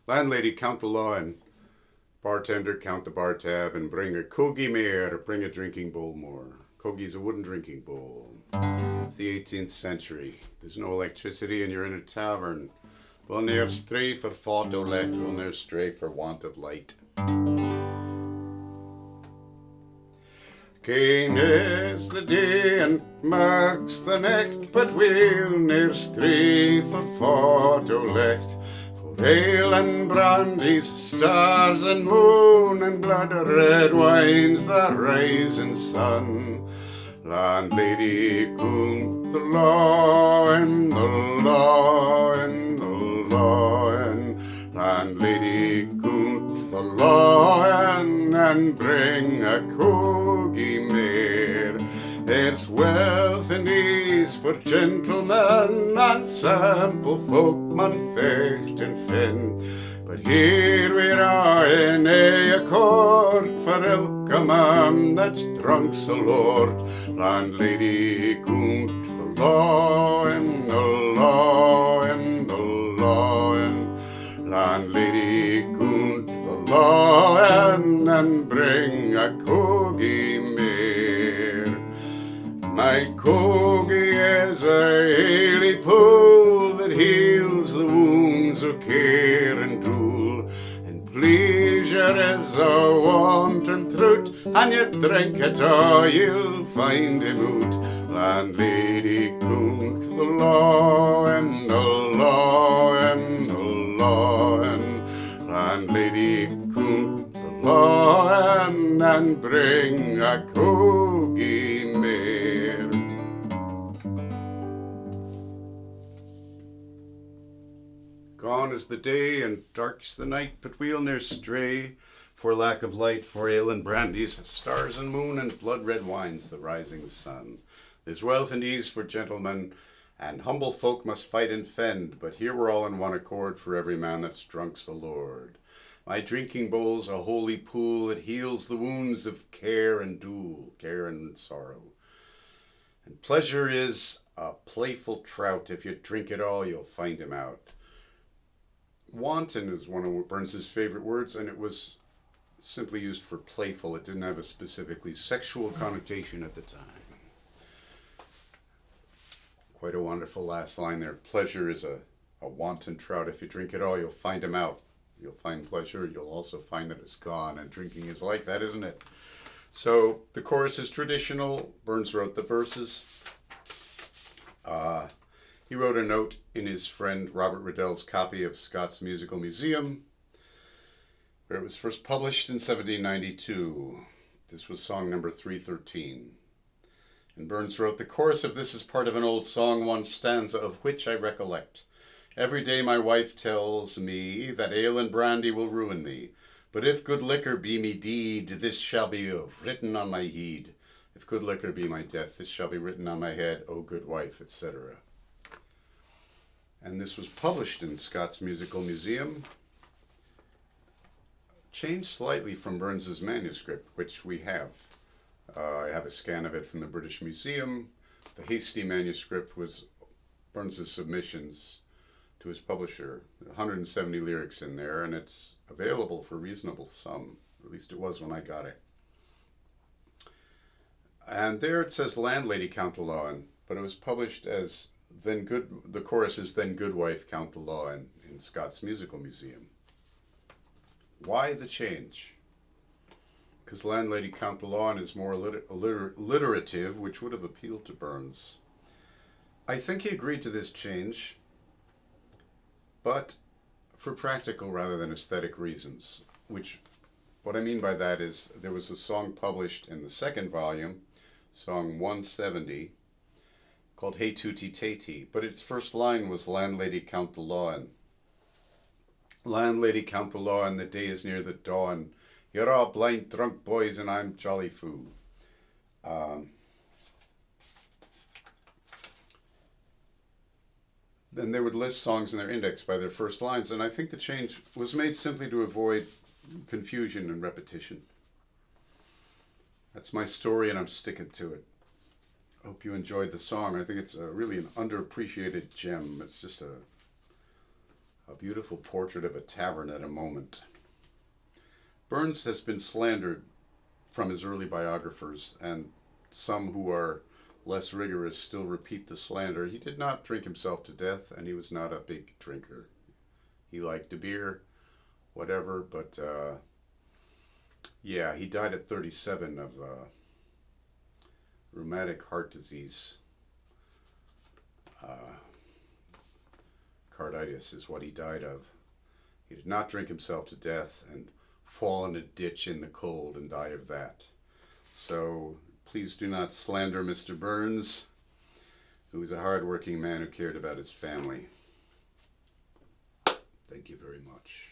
Landlady, count the lawin. Bartender, count the bar tab and bring a coggie mair, bring a drinking bowl more. Coggie's a wooden drinking bowl. It's the 18th century. There's no electricity and you're in a tavern. We'll ne'er stray for faute or lecht, we'll ne'er stray for want of light. Gane is the day and mirk's the necht, but we'll ne'er stray for faute or lecht. For ale and brandies, stars and moon, and blood-red wines, the rising sun. Landlady, count the lawin, the lawin, the lawin. Landlady, count the lawin, and bring a coggie mair. There's wealth and ease for gentlemen, and semple-folk maun fecht and fen. But here we're in a court for ilka man that's drunk's a lord. Landlady, count the lawin, the lawin, the lawin. Landlady, count the lawin, and bring a coggie mair. My coggie is a haly pool that heals the wounds of care and dool, and pleasure is a wanton trout, and you drink it or you'll find him out. Landlady, count the lawin, the lawin, the lawin. Landlady, count the lawin, and bring a coggie mair. Gone is the day and dark's the night, but we'll ne'er stray for lack of light, for ale and brandies, stars and moon, and blood-red wines, the rising sun. There's wealth and ease for gentlemen, and humble folk must fight and fend, but here we're all in one accord, for every man that's drunk's the Lord. My drinking bowl's a holy pool that heals the wounds of care and dool, care and sorrow. And pleasure is a playful trout, if you drink it all, you'll find him out. Wanton is one of Burns's favorite words, and it was simply used for playful. It didn't have a specifically sexual connotation at the time. Quite a wonderful last line there. Pleasure is a wanton trout. If you drink it all, you'll find him out. You'll find pleasure. You'll also find that it's gone, and drinking is like that, isn't it? So the chorus is traditional. Burns wrote the verses. He wrote a note in his friend Robert Riddell's copy of Scots Musical Museum, where it was first published in 1792. This was song number 313. And Burns wrote, the chorus of this is part of an old song, one stanza of which I recollect. Every day my wife tells me that ale and brandy will ruin me. But if good liquor be me deed, this shall be written on my heed. If good liquor be my death, this shall be written on my head, O good wife, etc. And this was published in Scots Musical Museum, changed slightly from Burns's manuscript, which we have. I have a scan of it from the British Museum. The Hastie manuscript was Burns's submissions to his publisher. 170 lyrics in there, and it's available for a reasonable sum. At least it was when I got it. And there it says Landlady, count the lawin, but it was published as then good. The chorus is then good wife, count the lawin in Scots Musical Museum. Why the change? Because Landlady, count the lawin is more alliterative, which would have appealed to Burns. I think he agreed to this change, but for practical rather than aesthetic reasons, which, what I mean by that is there was a song published in the second volume, song 170, called Hey Tootie Tatey, but its first line was Landlady, count the lawin. Landlady, count the lawin, the day is near the dawn. You're all blind drunk boys and I'm jolly foo. Then they would list songs in their index by their first lines, and I think the change was made simply to avoid confusion and repetition. That's my story and I'm sticking to it. I hope you enjoyed the song. I think it's really an underappreciated gem. It's just A beautiful portrait of a tavern at a moment. Burns has been slandered from his early biographers, and some who are less rigorous still repeat the slander. He did not drink himself to death, and he was not a big drinker. He liked a beer, whatever, but yeah, he died at 37 of rheumatic heart disease. Carditis is what he died of. He did not drink himself to death and fall in a ditch in the cold and die of that. So please do not slander Mr. Burns, who was a hard-working man who cared about his family. Thank you very much.